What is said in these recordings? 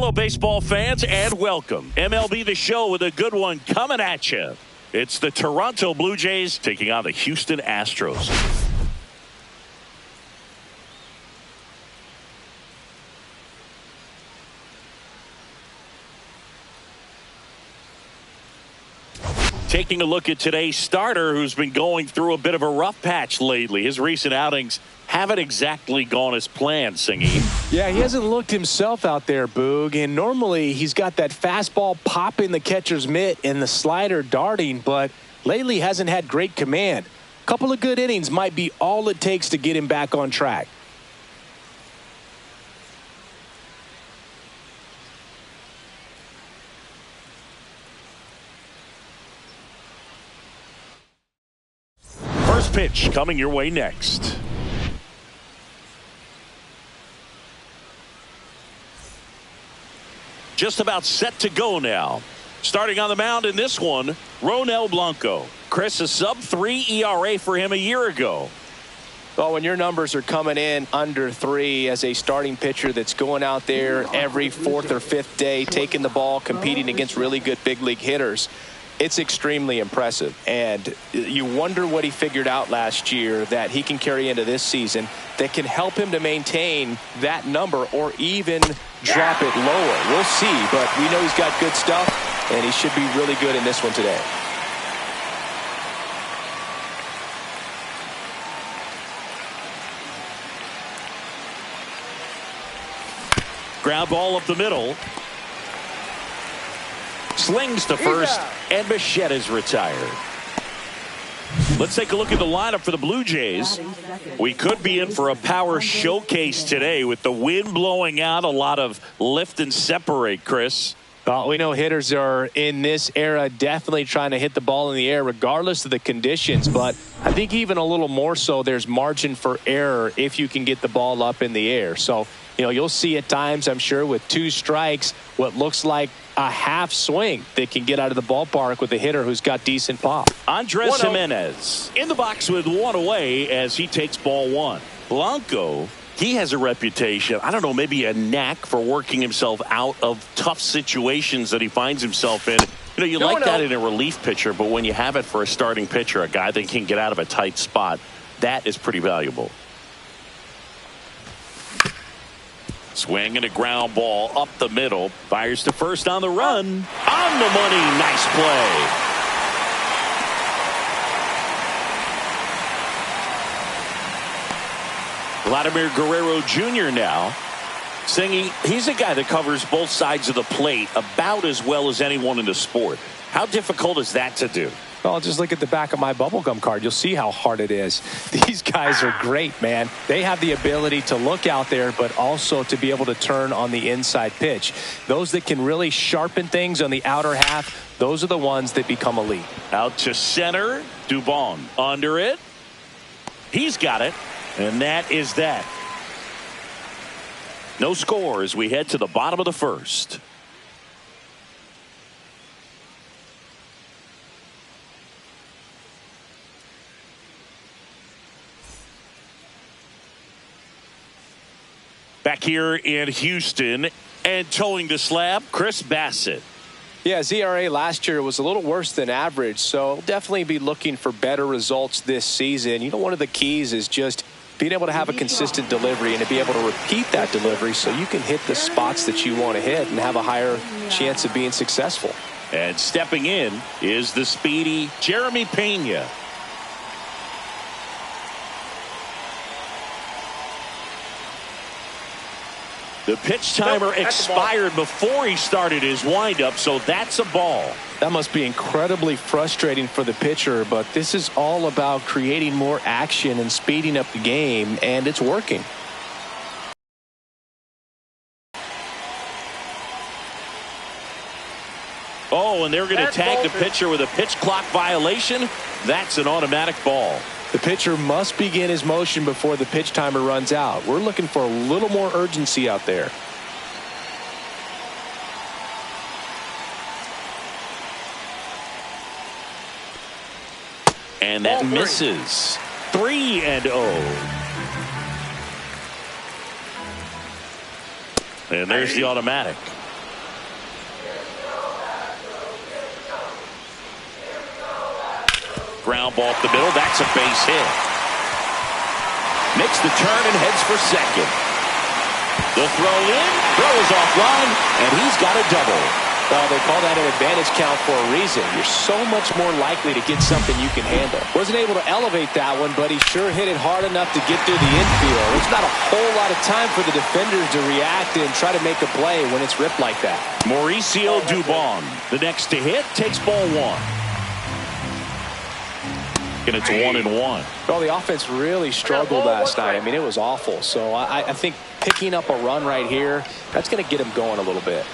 Hello, baseball fans, and welcome. MLB The Show with a good one coming at you. It's the Toronto Blue Jays taking on the Houston Astros. Taking a look at today's starter, who's been going through a bit of a rough patch lately. His recent outings haven't exactly gone as planned, Singy. Yeah, he hasn't looked himself out there, Boog. And normally he's got that fastball popping the catcher's mitt and the slider darting, but lately hasn't had great command. A couple of good innings might be all it takes to get him back on track. First pitch coming your way next. Just about set to go now. Starting on the mound in this one, Ronel Blanco. Chris, a sub-3 ERA for him a year ago. Well, when your numbers are coming in under 3 as a starting pitcher that's going out there every 4th or 5th day, taking the ball, competing against really good big league hitters, it's extremely impressive. And you wonder what he figured out last year that he can carry into this season that can help him to maintain that number or even drop it lower. We'll see, but we know he's got good stuff, and he should be really good in this one today. Ground ball up the middle. Slings to first, and Bichette is retired. Let's take a look at the lineup for the Blue Jays. We could be in for a power showcase today with the wind blowing out, a lot of lift and separate, Chris. Well, we know hitters are in this era definitely trying to hit the ball in the air regardless of the conditions, but I think even a little more so there's margin for error if you can get the ball up in the air. So, you know, you'll see at times, I'm sure, with 2 strikes, what looks like a half swing that can get out of the ballpark with a hitter who's got decent pop. Andres Jimenez in the box with 1 away as he takes ball 1. Blanco, he has a reputation, I don't know, maybe a knack for working himself out of tough situations that he finds himself in. You know, you like that in a relief pitcher, but when you have it for a starting pitcher, a guy that can get out of a tight spot, that is pretty valuable. Swing and a ground ball up the middle. Fires to first on the run. On the money. Nice play. Vladimir Guerrero Jr. now. Singy, he's a guy that covers both sides of the plate about as well as anyone in the sport. How difficult is that to do? Well, just look at the back of my bubblegum card. You'll see how hard it is. These guys are great, man. They have the ability to look out there, but also to be able to turn on the inside pitch. Those that can really sharpen things on the outer half, those are the ones that become elite. Out to center. Dubon under it. He's got it. And that is that. No score as we head to the bottom of the first. Back here in Houston and towing the slab, Chris Bassett. Yeah, ZRA last year was a little worse than average, so definitely be looking for better results this season. You know, one of the keys is just being able to have a consistent delivery and to be able to repeat that delivery so you can hit the spots that you want to hit and have a higher chance of being successful. And stepping in is the speedy Jeremy Pena. The pitch timer expired before he started his windup, so that's a ball. That must be incredibly frustrating for the pitcher, but this is all about creating more action and speeding up the game, and it's working. Oh, and they're going to tag the pitcher with a pitch clock violation. That's an automatic ball. The pitcher must begin his motion before the pitch timer runs out. We're looking for a little more urgency out there. And that misses. 3-0. And there's the automatic. ground ball up the middle. That's a base hit. Makes the turn and heads for second. The throw in, throw is offline, and he's got a double. Well, they call that an advantage count for a reason. You're so much more likely to get something you can handle. Wasn't able to elevate that one, but he sure hit it hard enough to get through the infield. There's not a whole lot of time for the defenders to react and try to make a play when it's ripped like that. Mauricio Dubon, the next to hit, takes ball one. And it's 1-1. Well, the offense really struggled last night. I mean, it was awful. So I think picking up a run right here, that's going to get him going a little bit.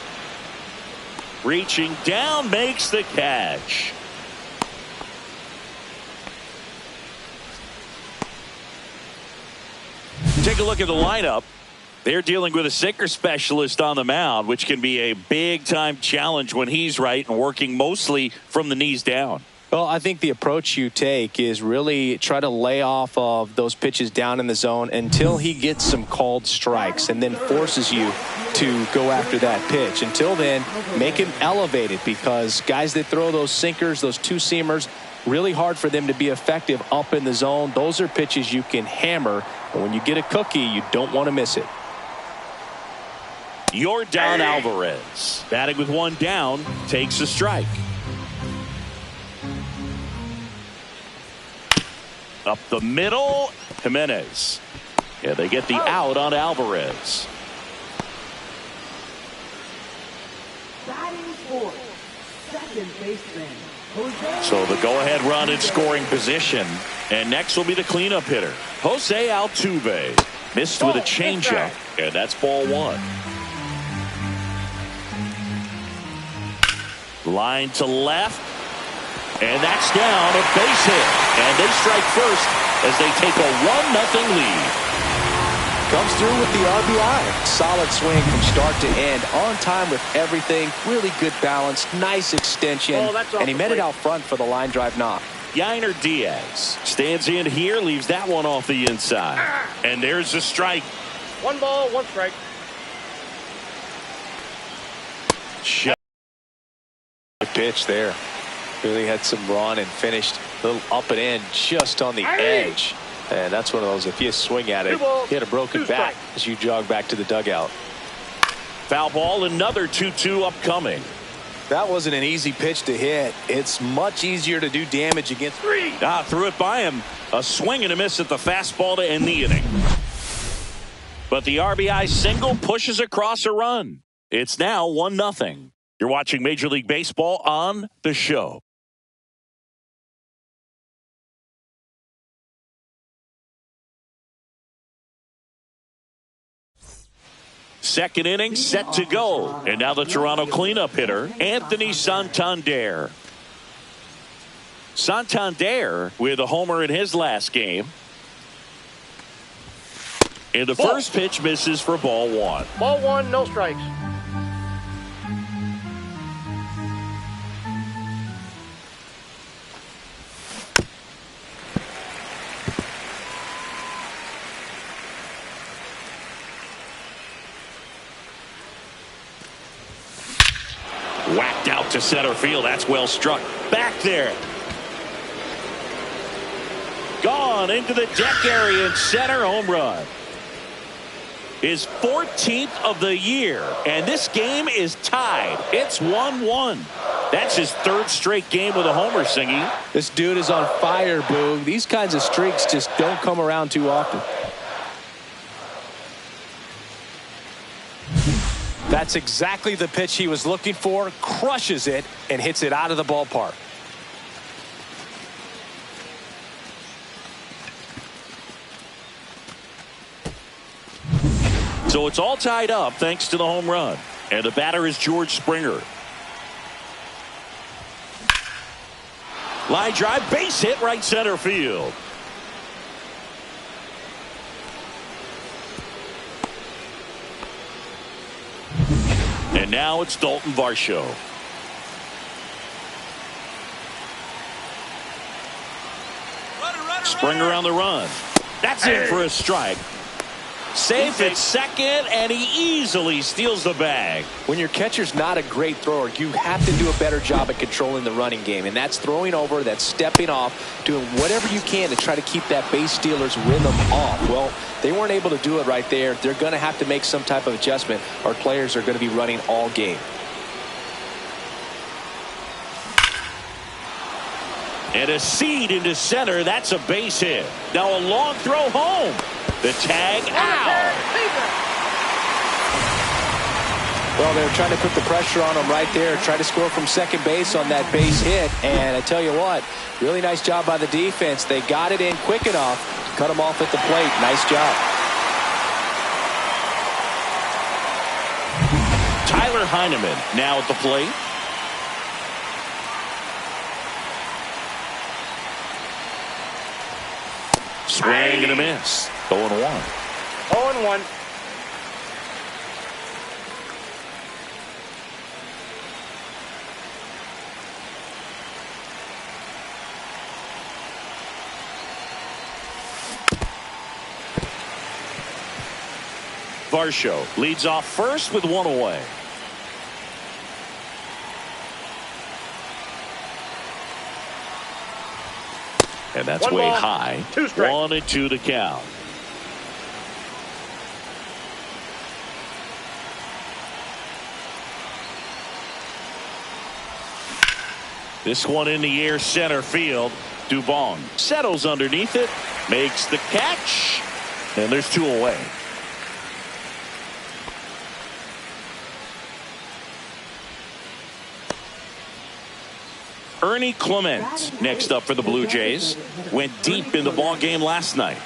Reaching down, makes the catch. Take a look at the lineup. They're dealing with a sinker specialist on the mound, which can be a big-time challenge when he's right and working mostly from the knees down. Well, I think the approach you take is really try to lay off of those pitches down in the zone until he gets some called strikes and then forces you to go after that pitch. Until then, make him elevated, because guys that throw those sinkers, those two-seamers, really hard for them to be effective up in the zone. Those are pitches you can hammer, and when you get a cookie, you don't want to miss it. Yordan Alvarez, batting with one down, takes a strike. Up the middle, Jimenez. Yeah, they get the out on Alvarez. So the go-ahead run in scoring position. And next will be the cleanup hitter, Jose Altuve. Missed with a changeup, and that's ball one. Line to left. And that's down, a base hit. And they strike first as they take a 1-0 lead. Comes through with the RBI. Solid swing from start to end. On time with everything. Really good balance. Nice extension. And he met it out front for the line drive knock. Yainer Diaz stands in here, leaves that one off the inside. And there's a strike. 1 ball, 1 strike. Shot. Pitch there. Really had some run and finished a little up and in just on the edge. And that's one of those, if you swing at it, you get a broken back as you jog back to the dugout. Foul ball, another 2-2 upcoming. That wasn't an easy pitch to hit. It's much easier to do damage against. Threw it by him. A swing and a miss at the fastball to end the inning. But the RBI single pushes across a run. It's now 1-0. You're watching Major League Baseball on The Show. Second inning set to go. And now the Toronto cleanup hitter, Anthony Santander. Santander with a homer in his last game. And the first pitch misses for ball one. Ball one, no strikes. Whacked out to center field. That's well struck. Back there. Gone into the deck area in center, home run. His 14th of the year, and this game is tied. It's 1-1. That's his third straight game with a homer, Singy. This dude is on fire, Boog. These kinds of streaks just don't come around too often. That's exactly the pitch he was looking for. Crushes it and hits it out of the ballpark. So it's all tied up thanks to the home run. And the batter is George Springer. Line drive, base hit, right center field. And now it's Dalton Varsho. Springer on the run. That's in for a strike. Safe at second, and he easily steals the bag. When your catcher's not a great thrower, you have to do a better job at controlling the running game. And that's throwing over, that's stepping off, doing whatever you can to try to keep that base stealer's rhythm off. Well, they weren't able to do it right there. They're going to have to make some type of adjustment. Our players are going to be running all game. And a seed into center. That's a base hit. Now a long throw home. The tag out. Well, they're trying to put the pressure on him right there. Try to score from second base on that base hit. And I tell you what, really nice job by the defense. They got it in quick enough to cut him off at the plate. Nice job. Tyler Heineman now at the plate. Swing and a miss. 0-1. 0-1. Varsho leads off first with one away. And that's way high. 2 strikes. 1-2 to count. This one in the air, center field. Dubon settles underneath it, makes the catch, and there's 2 away. Ernie Clement next up for the Blue Jays. Went deep in the ball game last night.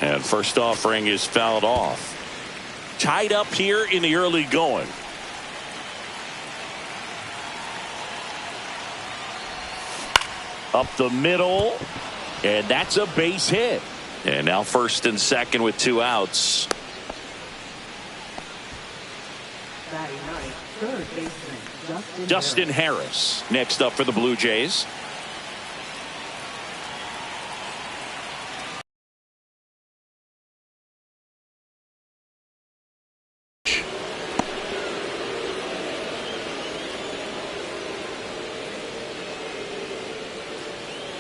And first offering is fouled off. Tied up here in the early going. Up the middle, and that's a base hit. And now first and second with 2 outs. Third baseman Justin Harris next up for the Blue Jays.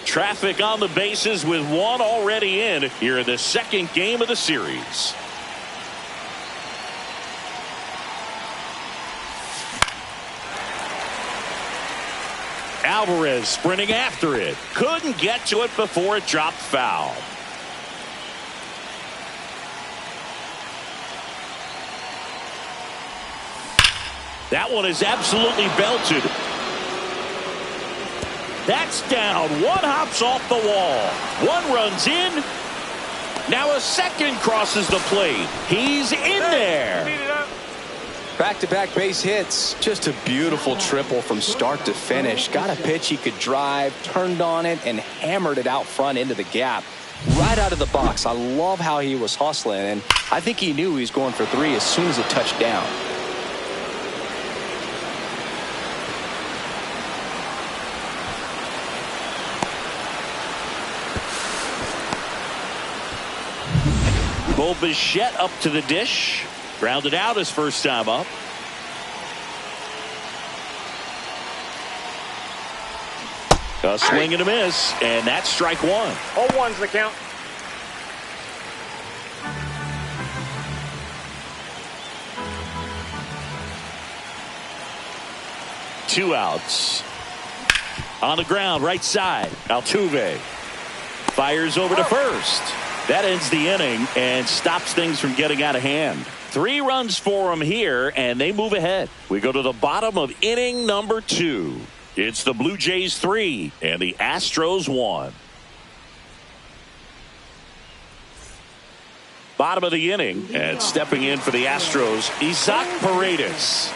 Traffic on the bases with 1 already in here in the second game of the series. Alvarez sprinting after it. Couldn't get to it before it dropped foul. That one is absolutely belted. That's down. 1 hops off the wall. 1 runs in. Now a second crosses the plate. He's in there. Back-to-back base hits. Just a beautiful triple from start to finish. Got a pitch he could drive, turned on it, and hammered it out front into the gap. Right out of the box. I love how he was hustling, and I think he knew he was going for 3 as soon as it touched down. Bo Bichette up to the dish. Grounded out his first time up. A swing and a miss, and that's strike 1. 0-1's the count. Two outs. On the ground, right side. Altuve fires over to first. That ends the inning and stops things from getting out of hand. 3 runs for them here, and they move ahead. We go to the bottom of inning number 2. It's the Blue Jays 3 and the Astros 1. Bottom of the inning, and stepping in for the Astros, Isaac Paredes.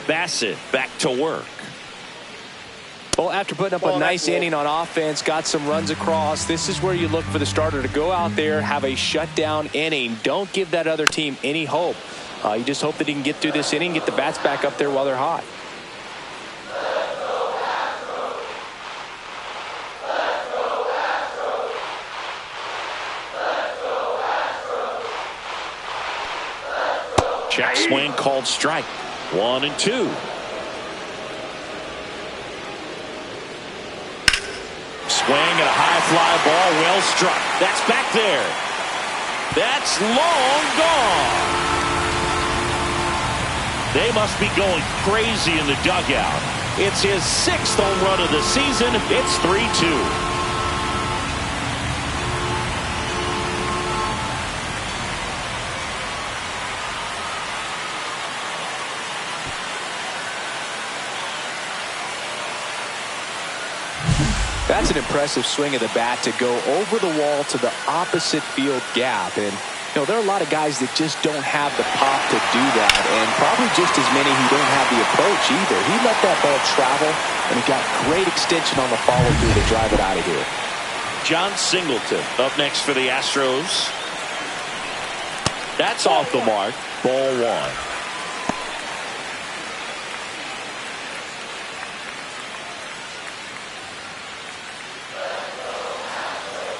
Bassett back to work. Well, after putting up a nice inning on offense, got some runs across, this is where you look for the starter to go out there, have a shutdown inning. Don't give that other team any hope. You just hope that he can get through this inning, get the bats back up there while they're hot. Check swing called strike. 1-2. Swing and a high fly ball, well struck. That's back there. That's long gone. They must be going crazy in the dugout. It's his 6th home run of the season. It's 3-2. That's an impressive swing of the bat to go over the wall to the opposite field gap. And, you know, there are a lot of guys that just don't have the pop to do that, and probably just as many who don't have the approach either. He let that ball travel, and he got great extension on the follow-through to drive it out of here. John Singleton up next for the Astros. That's off the mark. Ball 1.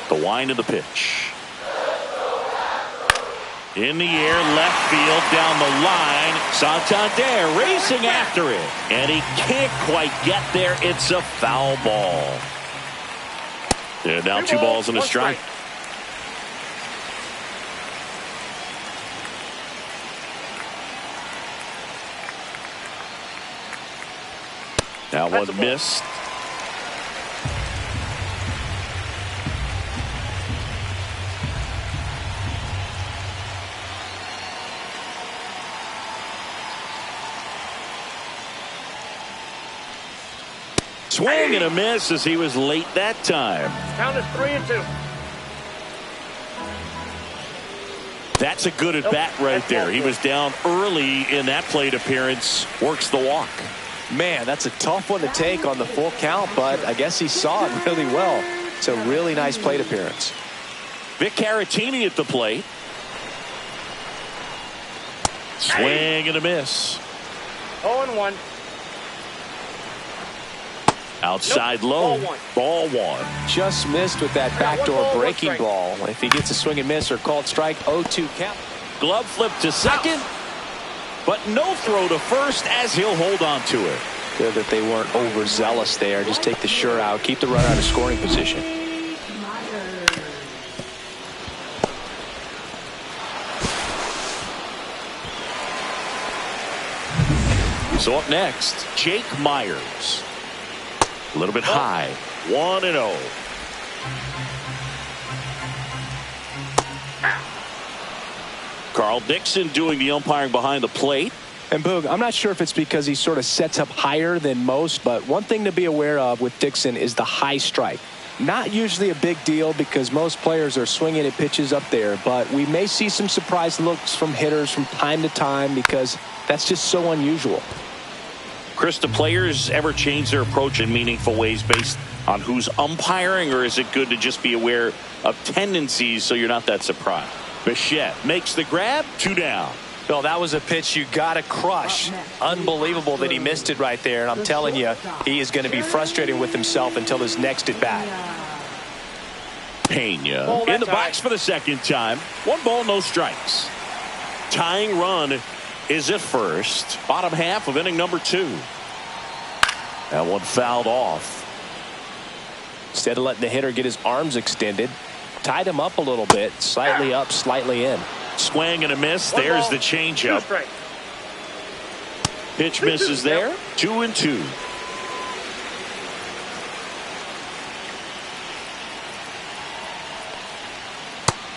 The wind of the pitch. In the air, left field, down the line. Santander racing after it. And he can't quite get there. It's a foul ball. They're down 2 balls and a strike. Now one missed. Swing and a miss as he was late that time. Count is 3-2. That's a good at bat right there. He was down early in that plate appearance. Works the walk. Man, that's a tough one to take on the full count, but I guess he saw it really well. It's a really nice plate appearance. Vic Caratini at the plate. Swing and a miss. 0-1. Outside low. Ball 1. Just missed with that backdoor breaking ball. If he gets a swing and miss or called strike, 0-2 count. Glove flip to second, but no throw to first as he'll hold on to it. Good that they weren't overzealous there. Just take the sure out, keep the runner out of scoring position. So up next, Jake Myers. A little bit high. 1-0. Carl Dixon doing the umpiring behind the plate. And Boog, I'm not sure if it's because he sort of sets up higher than most, but one thing to be aware of with Dixon is the high strike. Not usually a big deal because most players are swinging at pitches up there, but we may see some surprise looks from hitters from time to time because that's just so unusual. Chris, do players ever change their approach in meaningful ways based on who's umpiring, or is it good to just be aware of tendencies so you're not that surprised? Bichette makes the grab. 2 down. Bill, that was a pitch you got to crush. Unbelievable that he missed it right there, and I'm telling you, he is going to be frustrated with himself until his next at bat. Pena in the box for the second time. 1 ball, no strikes. Tying run is at first. Bottom half of inning number 2. That one fouled off. Instead of letting the hitter get his arms extended, tied him up a little bit. Slightly up, slightly in. Swing and a miss. There's the changeup. Pitch misses there. 2-2.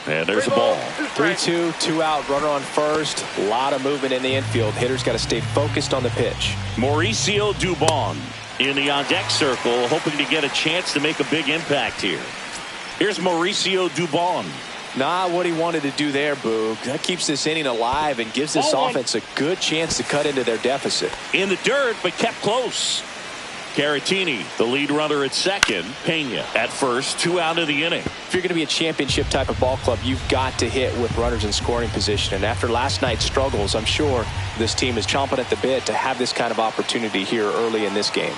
And there's a ball. 3-2, 2 out, runner on first. A lot of movement in the infield. Hitters got to stay focused on the pitch. Mauricio Dubon in the on-deck circle, hoping to get a chance to make a big impact here. Here's Mauricio Dubon. Not what he wanted to do there, Boog. That keeps this inning alive and gives this offense a good chance to cut into their deficit. In the dirt, but kept close. Caratini, the lead runner at second. Pena at first. 2 out of the inning. If you're going to be a championship type of ball club, you've got to hit with runners in scoring position. And after last night's struggles, I'm sure this team is chomping at the bit to have this kind of opportunity here early in this game.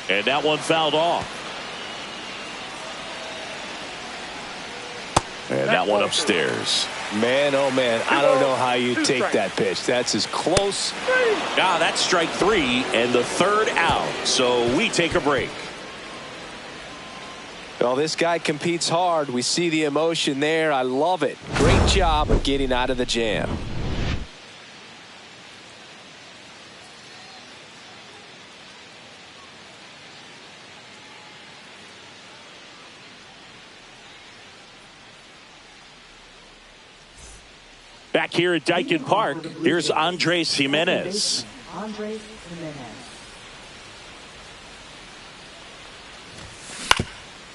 And that one fouled off. And that one upstairs. Man, oh man, I don't know how you take that pitch. That's as close. That's strike 3 and the third out. So we take a break. Well, this guy competes hard. We see the emotion there. I love it. Great job of getting out of the jam. Back here at Dyken Park, here's Andres Jimenez. Andres Jimenez.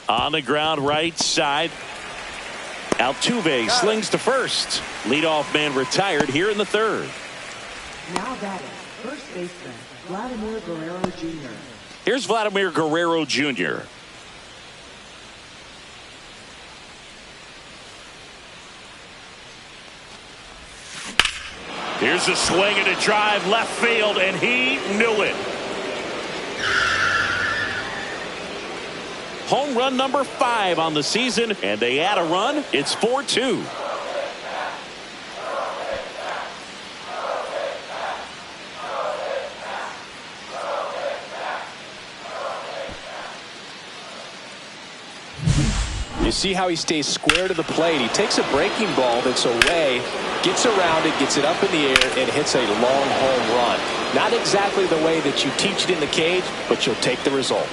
On the ground right side. Altuve slings to first. Leadoff man retired here in the third. Now batting, first baseman, Vladimir Guerrero Jr. Here's Vladimir Guerrero Jr. Here's a swing and a drive left field, and he knew it. Home run number 5 on the season, and they add a run. It's 4-2. You see how he stays square to the plate. He takes a breaking ball that's away, gets around it, gets it up in the air, and hits a long home run. Not exactly the way that you teach it in the cage, but you'll take the result.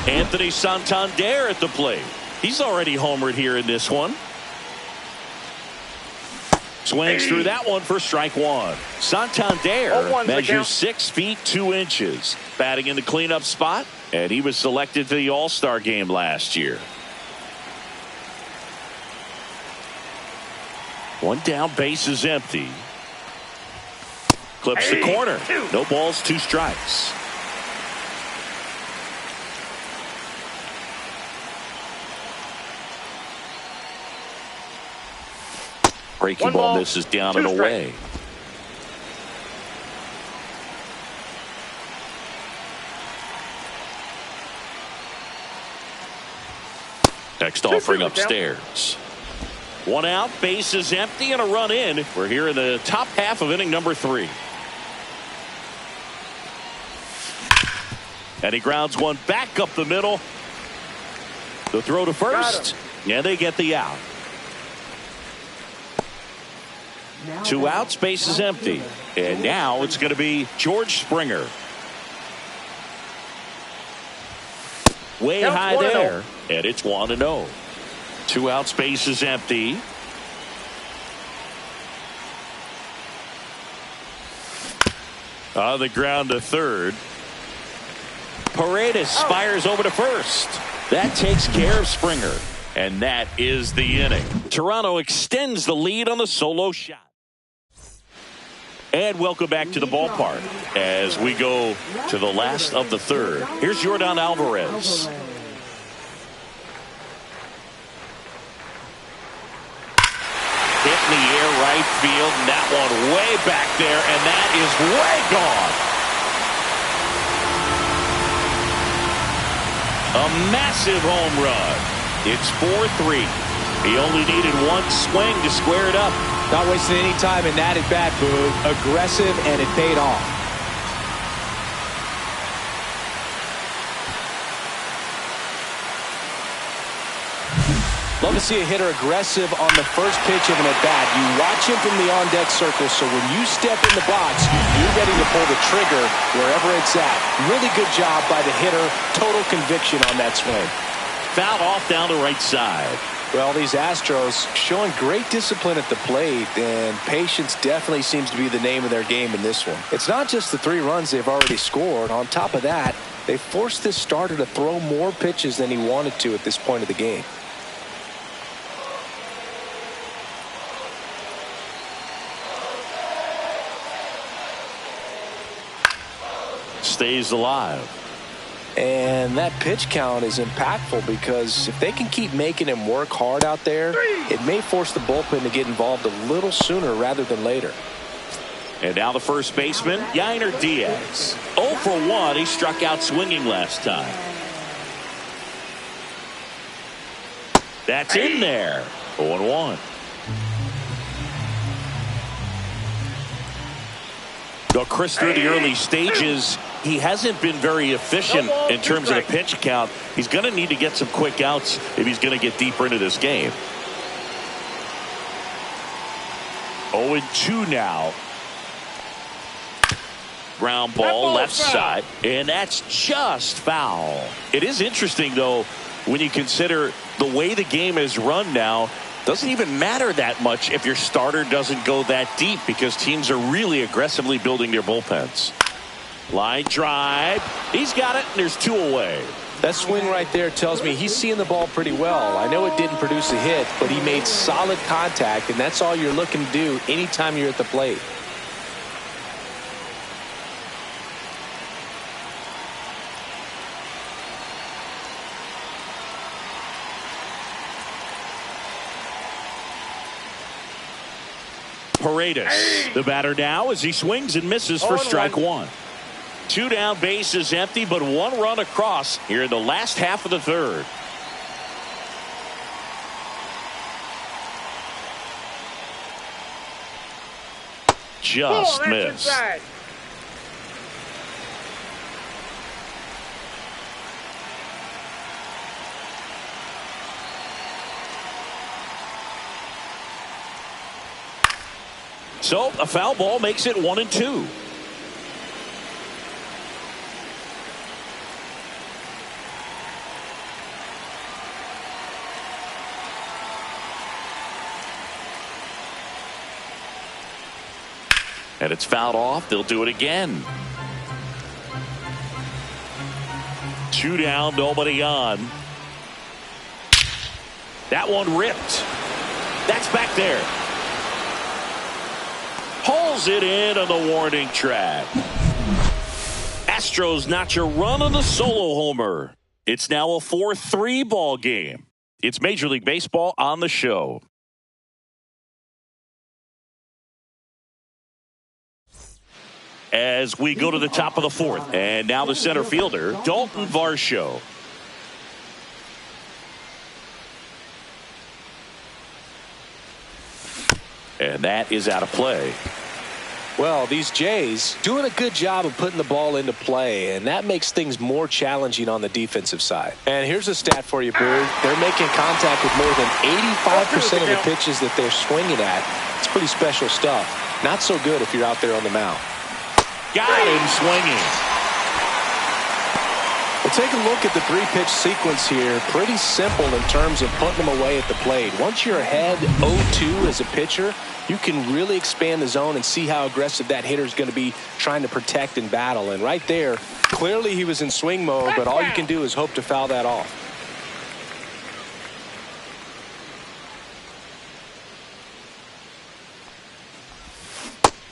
Anthony Santander at the plate. He's already homered here in this one. Swings through that one for strike 1. Santander measures 6 feet 2 inches. Batting in the cleanup spot, and he was selected for the All-Star game last year. One down, base is empty. Clips the corner. No balls, 2 strikes. Breaking ball misses down and away. Next offering upstairs. 1 out, base is empty, and a run in. We're here in the top half of inning number 3. And he grounds one back up the middle. The throw to first, and they get the out. 2 outs, base is empty. And now it's going to be George Springer. Way high there, and it's 1-0. 2 outs, base is empty. On the ground to third. Paredes fires over to first. That takes care of Springer. And that is the inning. Toronto extends the lead on the solo shot. And welcome back to the ballpark as we go to the last of the third. Here's Yordan Alvarez. Hit in the air right field, and that one way back there, and that is way gone. A massive home run. It's 4-3. He only needed 1 swing to square it up. Not wasting any time in that at bat, Boog. Aggressive, and it paid off. Love to see a hitter aggressive on the first pitch of an at-bat. You watch him from the on-deck circle, so when you step in the box, you're ready to pull the trigger wherever it's at. Really good job by the hitter. Total conviction on that swing. Fouled off down the right side. Well, these Astros showing great discipline at the plate, and patience definitely seems to be the name of their game in this one. It's not just the 3 runs they've already scored. On top of that, they forced this starter to throw more pitches than he wanted to at this point of the game. Stays alive. And that pitch count is impactful because if they can keep making him work hard out there, it may force the bullpen to get involved a little sooner rather than later. And now the first baseman, Yainer Diaz. 0 for 1. He struck out swinging last time. That's in there. 0-1. Though Chris, through the early stages, he hasn't been very efficient in terms of the pitch count. He's going to need to get some quick outs if he's going to get deeper into this game. 0-2 now. Ground ball left side, and that's just foul. It is interesting, though, when you consider the way the game is run now. Doesn't even matter that much if your starter doesn't go that deep, because teams are really aggressively building their bullpens. Line drive. He's got it, and there's 2 away. That swing right there tells me he's seeing the ball pretty well. I know it didn't produce a hit, but he made solid contact, and that's all you're looking to do anytime you're at the plate. Paredes, the batter now, as he swings and misses for strike 1. 2 down, bases empty, but 1 run across here in the last half of the third. Just missed. So a foul ball makes it 1-2. And it's fouled off. They'll do it again. 2 down, nobody on. That one ripped. That's back there. Pulls it in on the warning track. Astros notch a run on the solo homer. It's now a 4-3 ball game. It's Major League Baseball on the show. As we go to the top of the 4th, and now the center fielder, Dalton Varsho. And that is out of play. Well, these Jays doing a good job of putting the ball into play, and that makes things more challenging on the defensive side. And here's a stat for you, Bird. They're making contact with more than 85% of the pitches that they're swinging at. It's pretty special stuff. Not so good if you're out there on the mound. Got him swinging. Well, take a look at the 3-pitch sequence here. Pretty simple in terms of putting them away at the plate. Once you're ahead 0-2 as a pitcher, you can really expand the zone and see how aggressive that hitter is going to be trying to protect and battle. And right there, clearly he was in swing mode, but all you can do is hope to foul that off.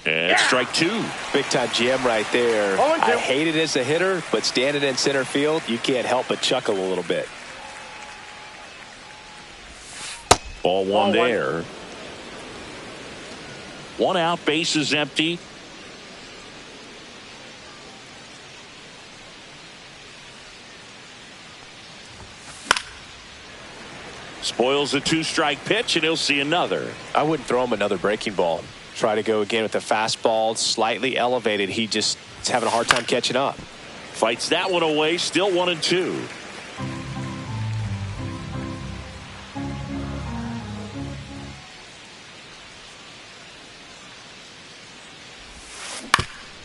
And strike 2. Big time jam right there. I hate it as a hitter, but standing in center field, you can't help but chuckle a little bit. Ball 1 there. 1 out, bases empty. Spoils a 2-strike pitch, and he'll see another. I wouldn't throw him another breaking ball. Try to go again with the fastball, slightly elevated. He just is having a hard time catching up. Fights that one away, still 1-2.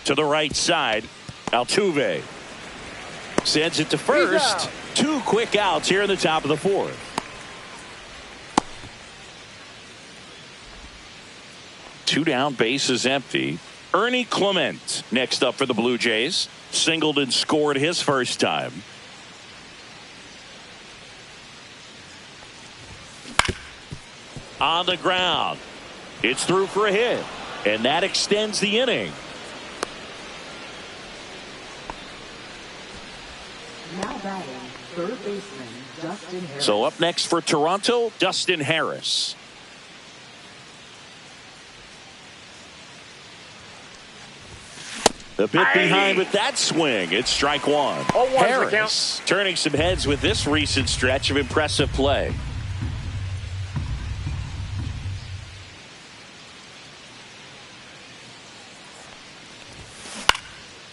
To the right side, Altuve sends it to first. 2 quick outs here in the top of the 4th. Two down, bases empty. Ernie Clement next up for the Blue Jays. Singled and scored his first time. On the ground. It's through for a hit. And that extends the inning. Now batting, third baseman Dustin Harris. So up next for Toronto, Dustin Harris. The bit behind with that swing. It's strike 1. Harris turning some heads with this recent stretch of impressive play.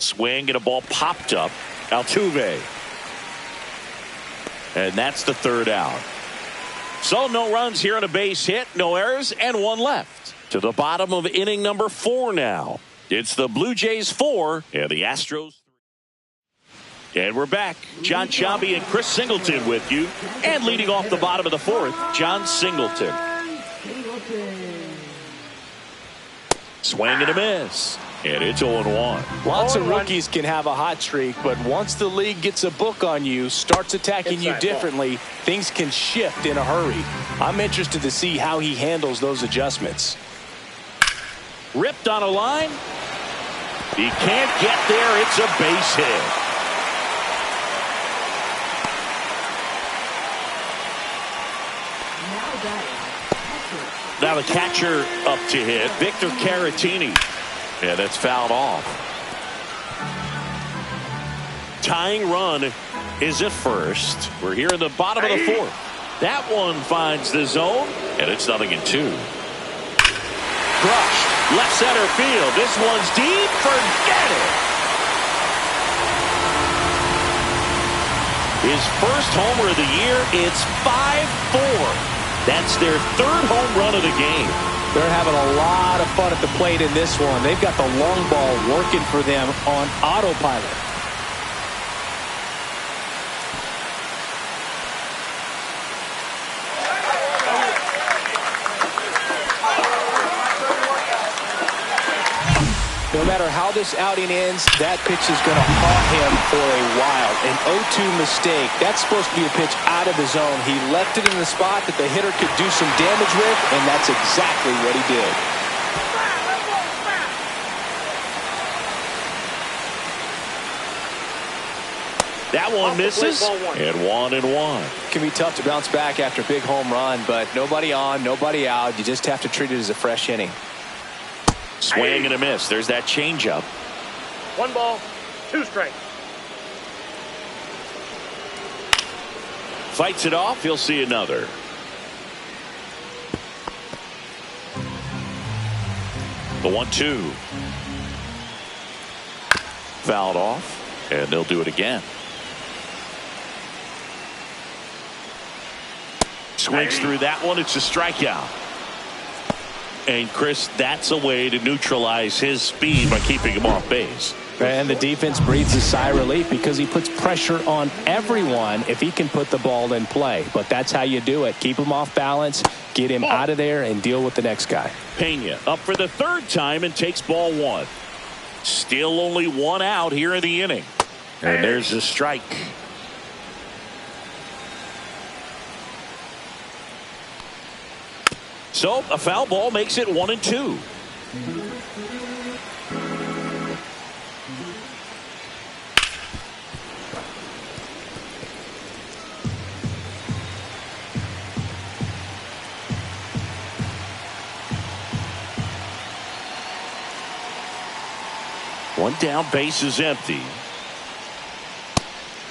Swing and a ball popped up. Altuve. And that's the third out. So no runs here on a base hit, no errors, and one left. To the bottom of inning number 4 now. It's the Blue Jays 4 and the Astros 3. And we're back. John Sciambi and Chris Singleton with you. And leading off the bottom of the 4th, John Singleton. Swing and a miss. And it's 0-1. Lots of rookies can have a hot streak, but once the league gets a book on you, starts attacking you differently, things can shift in a hurry. I'm interested to see how he handles those adjustments. Ripped on a line. He can't get there. It's a base hit. Now the catcher up to hit, Victor Caratini. Yeah, that's fouled off. Tying run is at first. We're here in the bottom of the 4th. That one finds the zone, and it's 0-2. Crushed. Left center field. This one's deep. Forget it. His first homer of the year. It's 5-4. That's their 3rd home run of the game. They're having a lot of fun at the plate in this one. They've got the long ball working for them on autopilot. No matter how this outing ends, that pitch is going to haunt him for a while. An 0-2 mistake. That's supposed to be a pitch out of the zone. He left it in the spot that the hitter could do some damage with, and that's exactly what he did. That one misses, and 1-1. It can be tough to bounce back after a big home run, but nobody on, nobody out. You just have to treat it as a fresh inning. Swing and a miss. There's that changeup. 1 ball, 2 strikes. Fights it off. He'll see another. The 1-2. Fouled off, and they'll do it again. Swings through that one. It's a strikeout. And Chris, that's a way to neutralize his speed by keeping him off base. And the defense breathes a sigh of relief because he puts pressure on everyone if he can put the ball in play. But that's how you do it. Keep him off balance, get him out of there, and deal with the next guy. Pena up for the 3rd time and takes ball 1. Still only 1 out here in the inning. And there's the strike. So a foul ball makes it 1-2. One down, base is empty.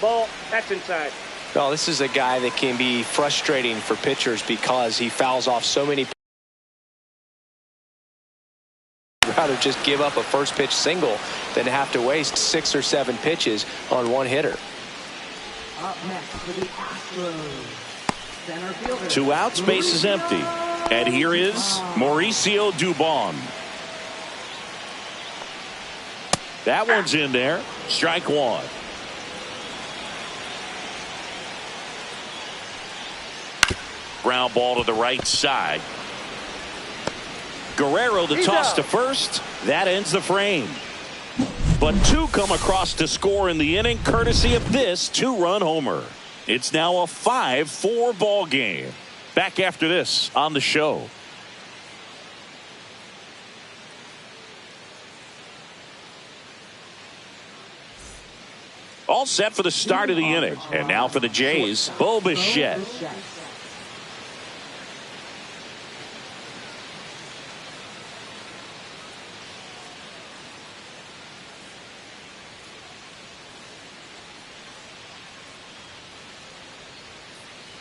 Ball, that's inside. Well, this is a guy that can be frustrating for pitchers because he fouls off so many. Rather just give up a first pitch single than have to waste 6 or 7 pitches on one hitter. Up next for the Astros, center fielder. 2 outs, base is empty. And here is Mauricio Dubon. That one's in there. Strike 1. Ground ball to the right side. Guerrero the toss to first. That ends the frame. But 2 come across to score in the inning courtesy of this 2-run homer. It's now a 5-4 ball game. Back after this on the show. All set for the start of the inning. And now for the Jays, Bo Bichette.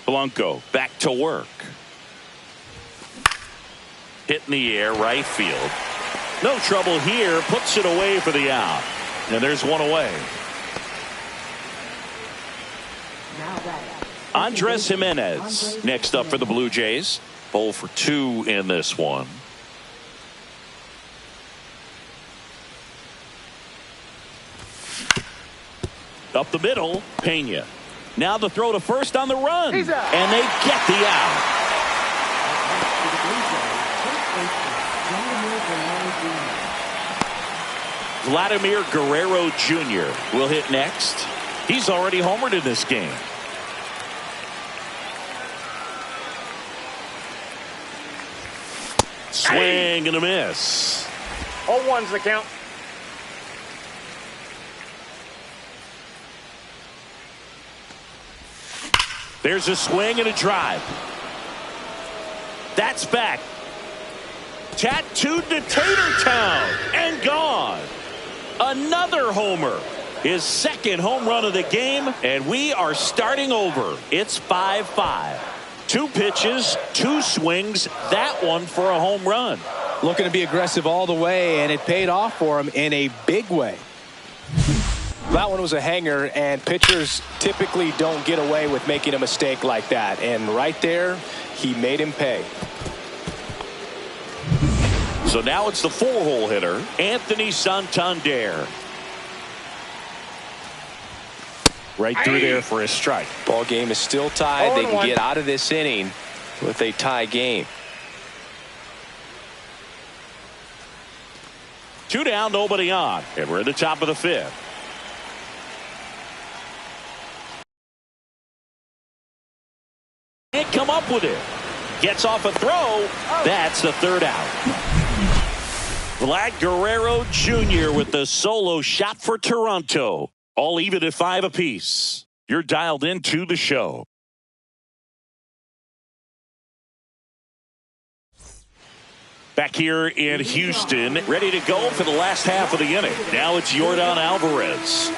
Blanco back to work. Hit in the air, right field. No trouble here. Puts it away for the out. And there's one away. Now batting. Andres Jimenez next up for the Blue Jays. 0 for 2 in this one. Up the middle, Pena. Now the throw to first on the run. And they get the out. Vladimir Guerrero Jr. will hit next. He's already homered in this game. Swing and a miss. 0-1's the count. There's a swing and a drive. That's back. Tattooed to Tatertown and gone. Another homer. His second home run of the game, and we are starting over. It's 5-5. 2 pitches, 2 swings. That one for a home run. Looking to be aggressive all the way, and it paid off for him in a big way. That one was a hanger, and pitchers typically don't get away with making a mistake like that. And right there, he made him pay. So now it's the 4-hole hitter, Anthony Santander. Right through there for a strike. Ball game is still tied. They can get out of this inning with a tie game. 2 down, nobody on, and we're at the top of the 5th. Can't come up with it. Gets off a throw. That's the 3rd out. Vlad Guerrero Jr. with the solo shot for Toronto. All even at 5 apiece. You're dialed into the show. Back here in Houston, ready to go for the last half of the inning. Now it's Yordan Alvarez.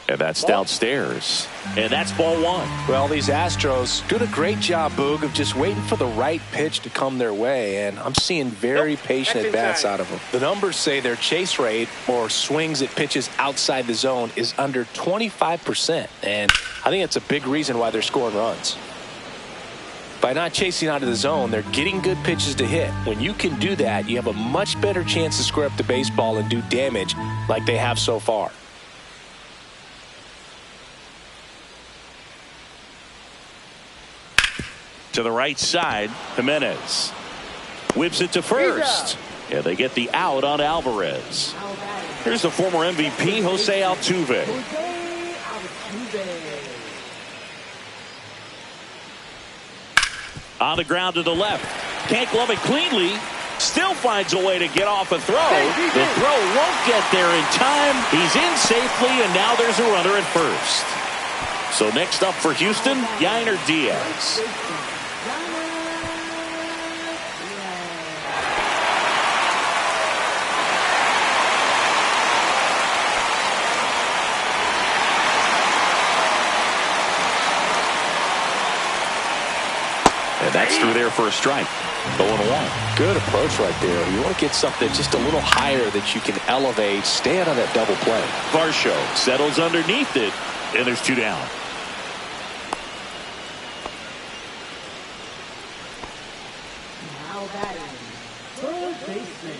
And that's downstairs. And that's ball 1. Well, these Astros doing a great job, Boog, of just waiting for the right pitch to come their way. And I'm seeing very patient at-bats out of them. The numbers say their chase rate, or swings at pitches outside the zone, is under 25%. And I think that's a big reason why they're scoring runs. By not chasing out of the zone, they're getting good pitches to hit. When you can do that, you have a much better chance to square up the baseball and do damage like they have so far. To the right side, Jimenez whips it to first. Yeah, they get the out on Alvarez. Here's the former MVP, Jose Altuve. On the ground to the left. Can't glove it cleanly. Still finds a way to get off a throw. The throw won't get there in time. He's in safely, and now there's a runner at first. So next up for Houston, Yainer Diaz. And that's through there for a strike. 0-1. Good approach right there. You want to get something just a little higher that you can elevate. Stay out of that double play. Varsho settles underneath it, and there's 2 down. Now batting, third baseman,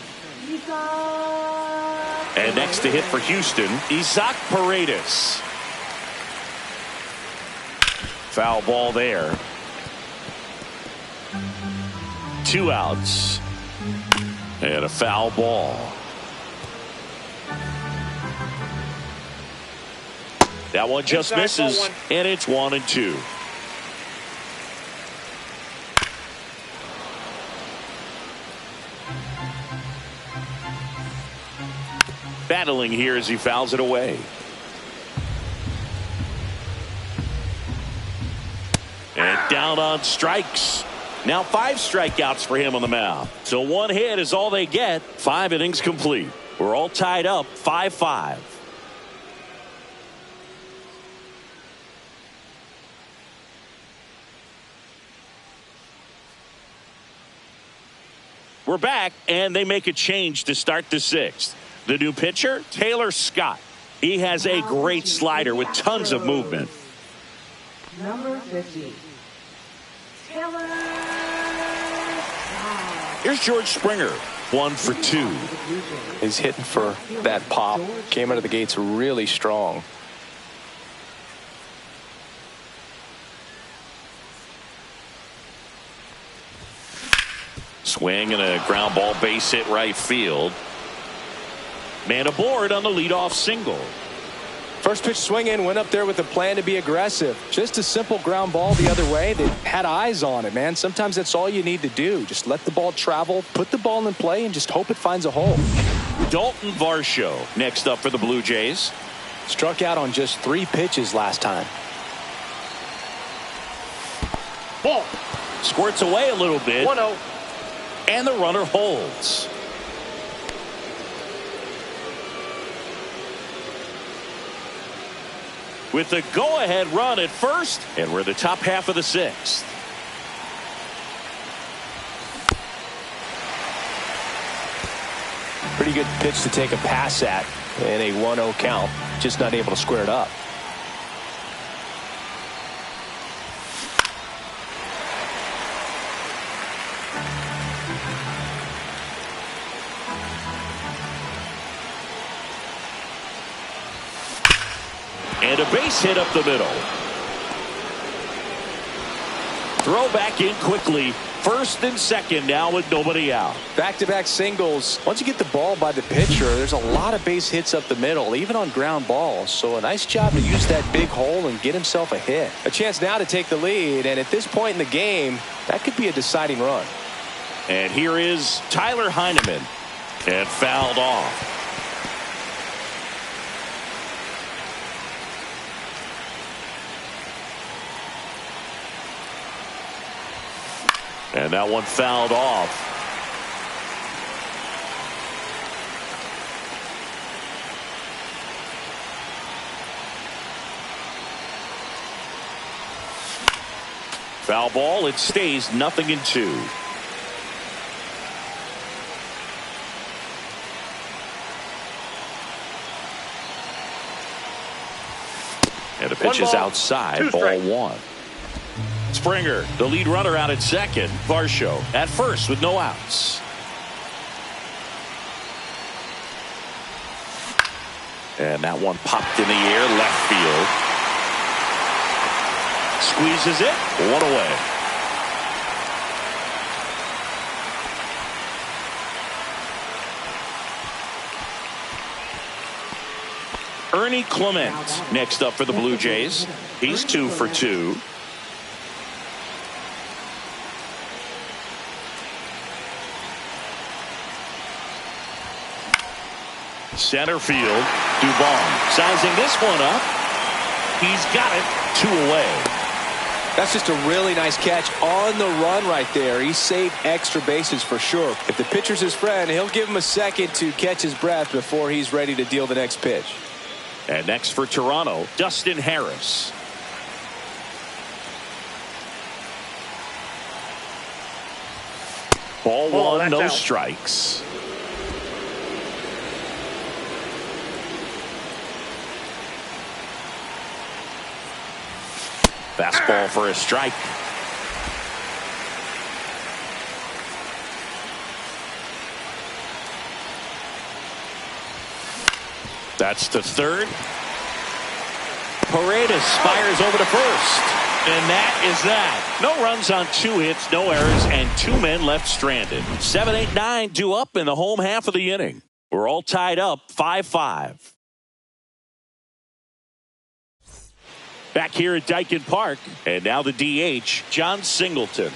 And next to hit for Houston, Isaac Paredes. Foul ball there. 2 outs. And a foul ball. That one just misses, and it's 1-2. Battling here as he fouls it away. And down on strikes. Now 5 strikeouts for him on the mound. So 1 hit is all they get. 5 innings complete. We're all tied up 5-5. We're back, and they make a change to start the 6th. The new pitcher, Taylor Scott. He has a great slider with tons of movement. Number 50, Taylor Scott. Here's George Springer, 1 for 2. He's hitting for that pop. Came out of the gates really strong. Swing and a ground ball base hit right field. Man aboard on the leadoff single. First pitch swing in, went up there with a plan to be aggressive. Just a simple ground ball the other way. They had eyes on it, man. Sometimes that's all you need to do. Just let the ball travel, put the ball in play, and just hope it finds a hole. Dalton Varsho next up for the Blue Jays. Struck out on just 3 pitches last time. Ball. Squirts away a little bit. 1-0. And the runner holds. With the go-ahead run at first, and we're the top half of the 6th. Pretty good pitch to take a pass at in a 1-0 count. Just not able to square it up. And a base hit up the middle. Throw back in quickly. First and second now with nobody out. Back-to-back singles. Once you get the ball by the pitcher, there's a lot of base hits up the middle, even on ground balls. So a nice job to use that big hole and get himself a hit. A chance now to take the lead, and at this point in the game, that could be a deciding run. And here is Tyler Heineman. And fouled off. And that one fouled off. Foul ball. It stays 0-2. And the pitch is outside. Ball 1. Springer, the lead runner, out at second. Varsho at first with no outs. And that one popped in the air, left field. Squeezes it, 1 away. Ernie Clement next up for the Blue Jays. He's 2 for 2. Center field, Dubon sizing this one up. He's got it, 2 away. That's just a really nice catch on the run right there. He saved extra bases for sure. If the pitcher's his friend, he'll give him a second to catch his breath before he's ready to deal the next pitch. And next for Toronto, Dustin Harris. Ball 1, no strikes. Fastball for a strike. That's to third. Paredes fires over to first. And that is that. No runs on 2 hits, no errors, and 2 men left stranded. 7, 8, 9 due up in the home half of the inning. We're all tied up 5-5. Back here at Dyken Park, and now the DH, John Singleton.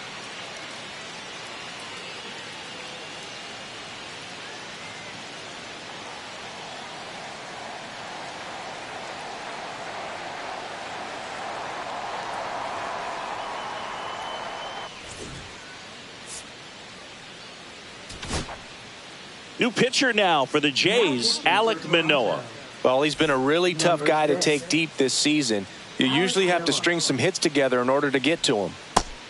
New pitcher now for the Jays, Alek Manoah. Well, he's been a really tough guy to take deep this season. You usually have to string some hits together in order to get to him.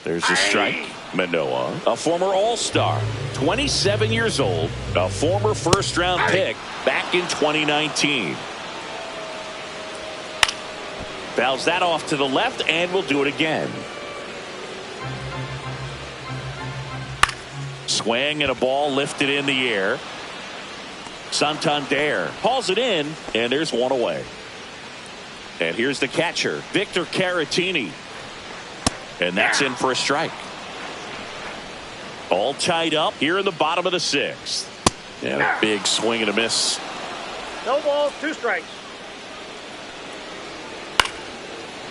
There's a strike. Manoah, a former All-Star, 27 years old, a former first-round pick back in 2019. Fouls that off to the left, and we'll do it again. Swing and a ball lifted in the air. Santander hauls it in, and there's one away. And here's the catcher, Victor Caratini. And that's in for a strike. All tied up here in the bottom of the sixth. And a big swing and a miss. No balls, 2 strikes.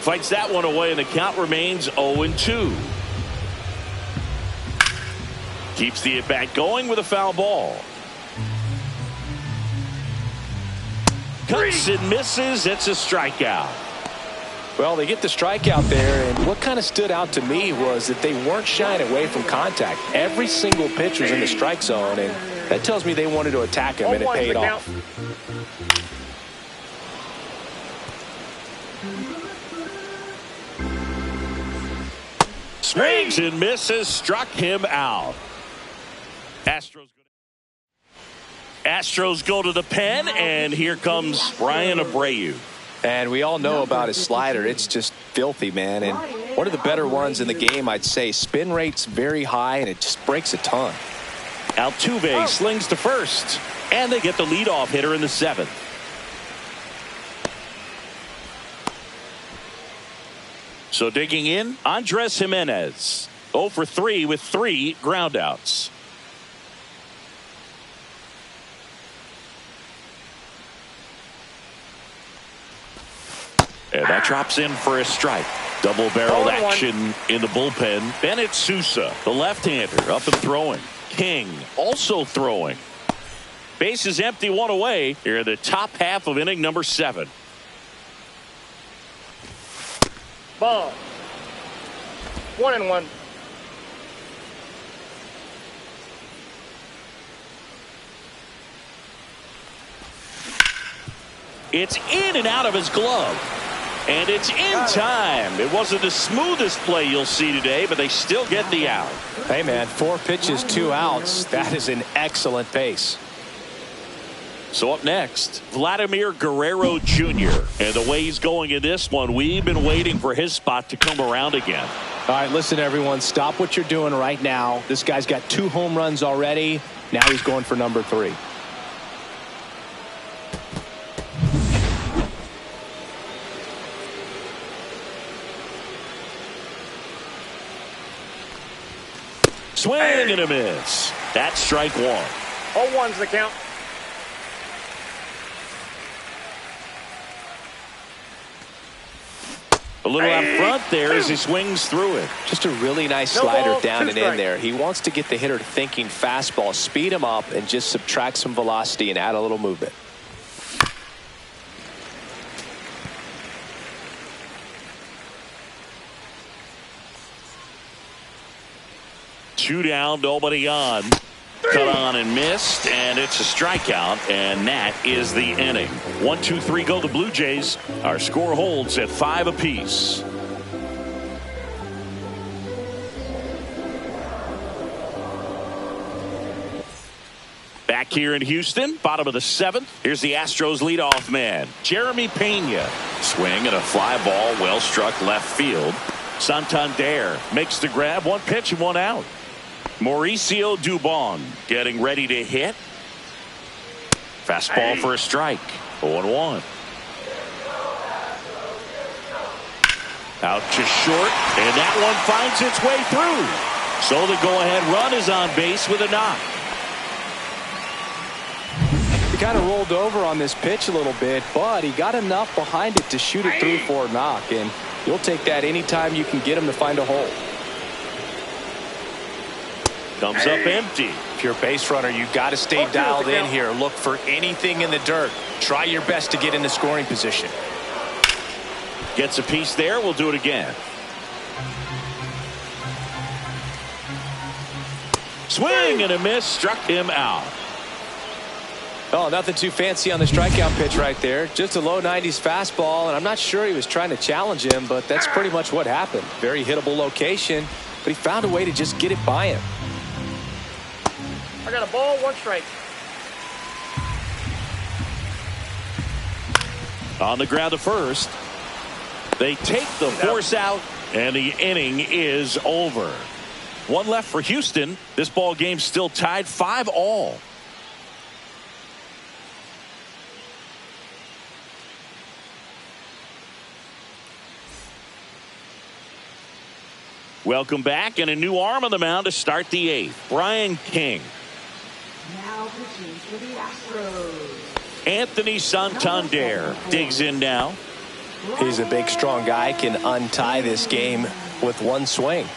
Fights that one away, and the count remains 0-2. Keeps the at-bat going with a foul ball. Cuts and misses. It's a strikeout. Well, they get the strikeout there, and what kind of stood out to me was that they weren't shying away from contact. Every single pitch was in the strike zone, and that tells me they wanted to attack him, and it paid off. Swings and misses, struck him out. Astros go to the pen, and here comes Brian Abreu. And we all know about his slider. It's just filthy, man. And one of the better ones in the game, I'd say. Spin rate's very high, and it just breaks a ton. Altuve slings to first, and they get the leadoff hitter in the 7th. So digging in, Andres Jimenez, 0 for 3 with 3 groundouts. And that drops in for a strike. Double-barreled action in the bullpen. Bennett Sousa, the left-hander, up and throwing. King also throwing. Base is empty, 1 away here in the top half of inning number 7. Ball. 1-1. It's in and out of his glove. And it's in time. It wasn't the smoothest play you'll see today, but they still get the out. Hey, man, 4 pitches, 2 outs. That is an excellent pace. So up next, Vladimir Guerrero Jr. And the way he's going in this one, we've been waiting for his spot to come around again. All right, listen, everyone, stop what you're doing right now. This guy's got 2 home runs already. Now he's going for number 3. Swing and a miss. That's strike 1. 0-1's the count. A little out front there as he swings through it. Just a really nice slider down and in there. He wants to get the hitter thinking fastball, speed him up, and just subtract some velocity and add a little movement. Two down, nobody on. Cut on and missed, and it's a strikeout, and that is the inning. 1, 2, 3 go the Blue Jays. Our score holds at 5 apiece. Back here in Houston, bottom of the 7th. Here's the Astros leadoff man, Jeremy Pena. Swing and a fly ball, well struck left field. Santander makes the grab, 1 pitch and 1 out. Mauricio Dubon getting ready to hit. Fastball for a strike. 0-1. Out to short, and that one finds its way through. So the go-ahead run is on base with a knock. He kind of rolled over on this pitch a little bit, but he got enough behind it to shoot it through for a knock, and you'll take that anytime you can get him to find a hole. Comes up empty. If you're a base runner, you got to stay dialed in here. Look for anything in the dirt. Try your best to get in the scoring position. Gets a piece there. We'll do it again. Swing and a miss. Struck him out. Oh, nothing too fancy on the strikeout pitch right there. Just a low 90s fastball, and I'm not sure he was trying to challenge him, but that's pretty much what happened. Very hittable location. but he found a way to just get it by him. I got a ball, 1 strike. On the ground to first. They take the force out, and the inning is over. 1 left for Houston. This ball game still tied 5-all. Welcome back, and a new arm on the mound to start the 8th. Brian King. Now pitching for the Astros, Anthony Santander digs in now. He's a big, strong guy, can untie this game with 1 swing.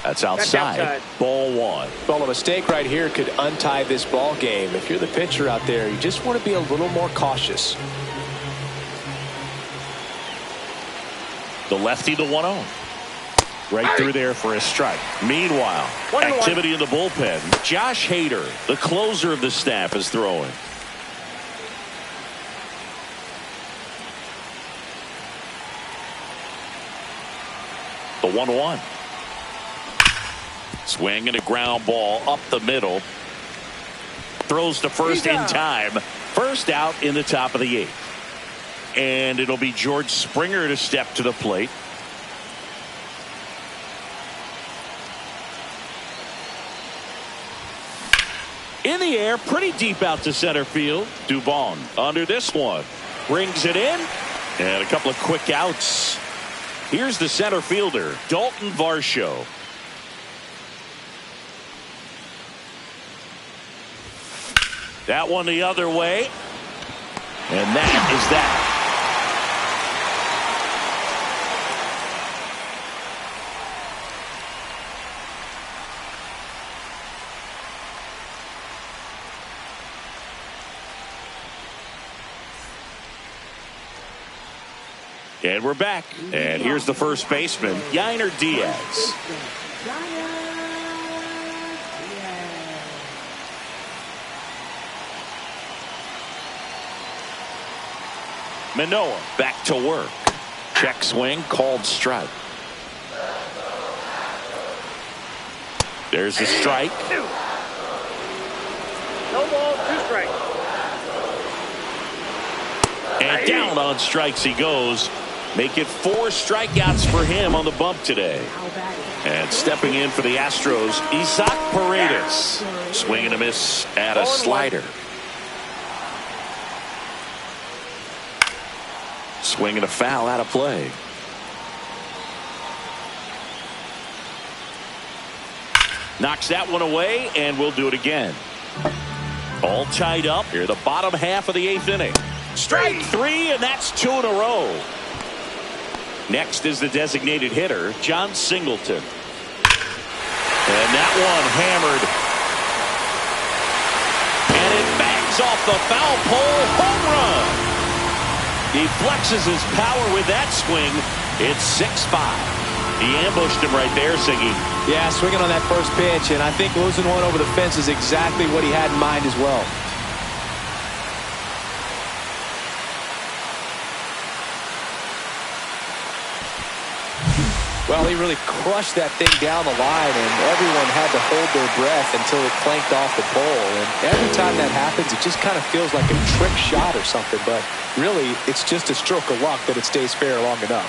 That's outside. Ball 1. Well, a mistake right here could untie this ball game. If you're the pitcher out there, you just want to be a little more cautious. The lefty, the 1-0. Right through there for a strike. Meanwhile, activity in the bullpen. Josh Hader, the closer of the staff, is throwing. The 1-1. Swing and a ground ball up the middle. Throws to first in time. First out in the top of the 8th. And it'll be George Springer to step to the plate. In the air, pretty deep out to center field. Dubon under this one. Brings it in. And a couple of quick outs. Here's the center fielder, Dalton Varsho. That one the other way. And that is that. And we're back. And here's the first baseman, Yainer Diaz. Manoah back to work. Check swing, called strike. There's a strike. No ball, 2 strikes. And down on strikes he goes. Make it 4 strikeouts for him on the bump today. And stepping in for the Astros, Isaac Paredes. Swing and a miss at a slider. Swing and a foul out of play. Knocks that one away, and we'll do it again. All tied up here, the bottom half of the 8th inning. Strike 3, and that's 2 in a row. Next is the designated hitter, John Singleton. And that one hammered. And it bangs off the foul pole. Home run. He flexes his power with that swing. It's 6-5. He ambushed him right there, Siggy. Yeah, swinging on that first pitch, and I think losing one over the fence is exactly what he had in mind as well. Well, he really crushed that thing down the line, and everyone had to hold their breath until it clanked off the pole. And every time that happens, it just kind of feels like a trick shot or something. But really, it's just a stroke of luck that it stays fair long enough.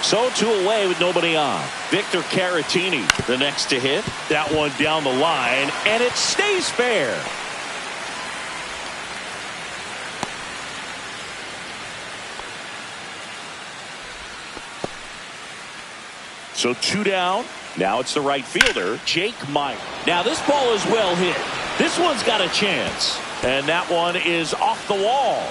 So 2 away with nobody on. Victor Caratini, the next to hit. That one down the line, and it stays fair. So 2 down. Now it's the right fielder, Jake Meyer. Now this ball is well hit. This one's got a chance. And that one is off the wall.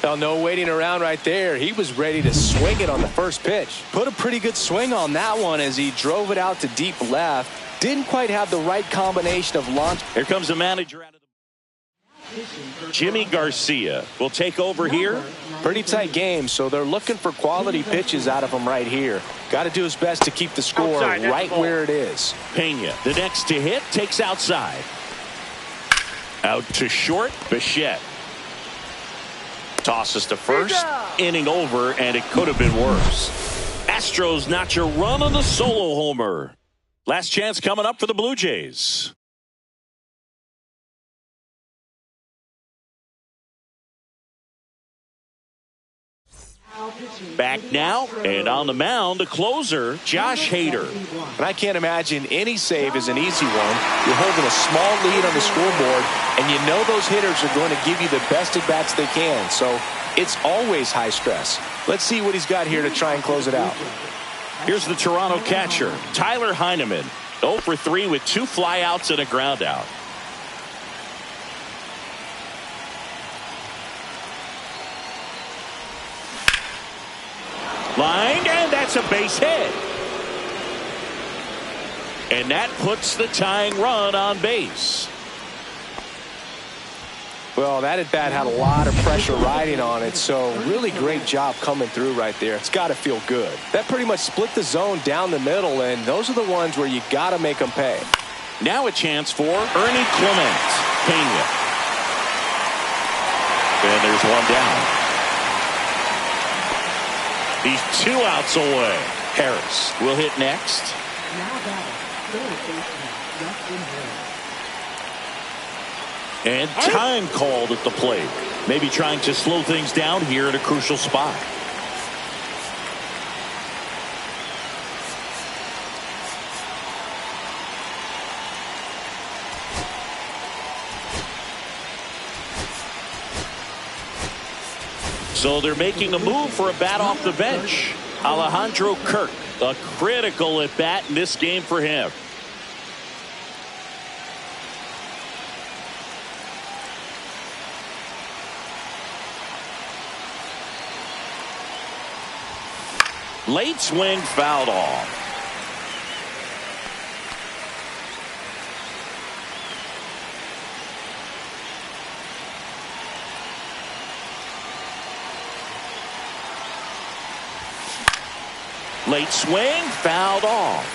Well, no waiting around right there. He was ready to swing it on the first pitch. Put a pretty good swing on that one as he drove it out to deep left. Didn't quite have the right combination of launch. Here comes the manager out of the... Jimmy Garcia will take over here. Pretty tight game, so they're looking for quality pitches out of him right here. Got to do his best to keep the score right where it is. Pena, the next to hit, takes outside. Out to short, Bichette. Tosses to first. Inning over, and it could have been worse. Astros notch a run on the solo homer. Last chance coming up for the Blue Jays. Back now, and on the mound, the closer, Josh Hader. And I can't imagine any save is an easy one. You're holding a small lead on the scoreboard, and you know those hitters are going to give you the best at-bats they can. So it's always high stress. Let's see what he's got here to try and close it out. Here's the Toronto catcher, Tyler Heineman. 0 for 3 with 2 flyouts and a ground out. Lined, and that's a base hit. And that puts the tying run on base. Well, that at-bat had a lot of pressure riding on it, so really great job coming through right there. It's got to feel good. That pretty much split the zone down the middle, and those are the ones where you got to make them pay. Now a chance for Ernie Clement. Pena. And there's one down. He's 2 outs away. Harris will hit next. Now batting, third baseman, Justin Harris. And time called at the plate. Maybe trying to slow things down here at a crucial spot. So they're making a move for a bat off the bench. Alejandro Kirk, a critical at bat in this game for him. Late swing fouled off. Late swing fouled off.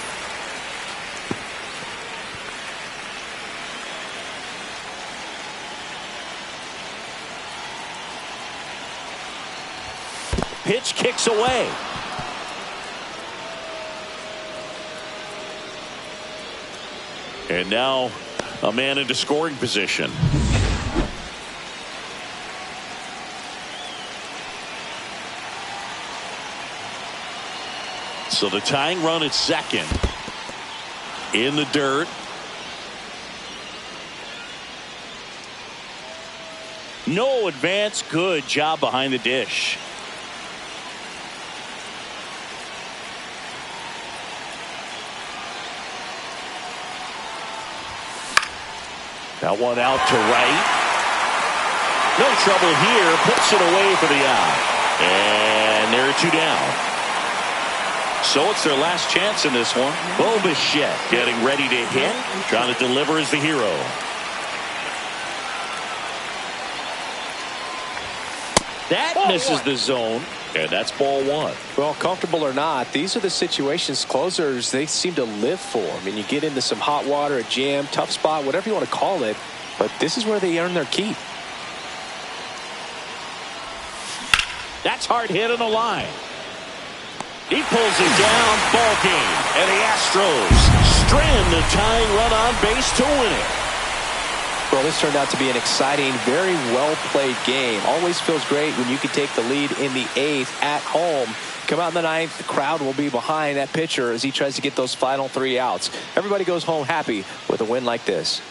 Pitch kicks away. And now a man into scoring position. So the tying run at second. In the dirt. No advance. Good job behind the dish. That one out to right. No trouble here. Puts it away for the out. And there are 2 down. So it's their last chance in this one. Bo Bichette getting ready to hit. Trying to deliver as the hero. That misses the zone. And that's ball 1. Well, comfortable or not, these are the situations closers they seem to live for. I mean, you get into some hot water, a jam, tough spot, whatever you want to call it. But this is where they earn their keep. That's hard hit on the line. He pulls it down. Ball game. And the Astros strand the tying run on base to win it. Well, this turned out to be an exciting, very well-played game. Always feels great when you can take the lead in the 8th at home. Come out in the 9th, the crowd will be behind that pitcher as he tries to get those final 3 outs. Everybody goes home happy with a win like this.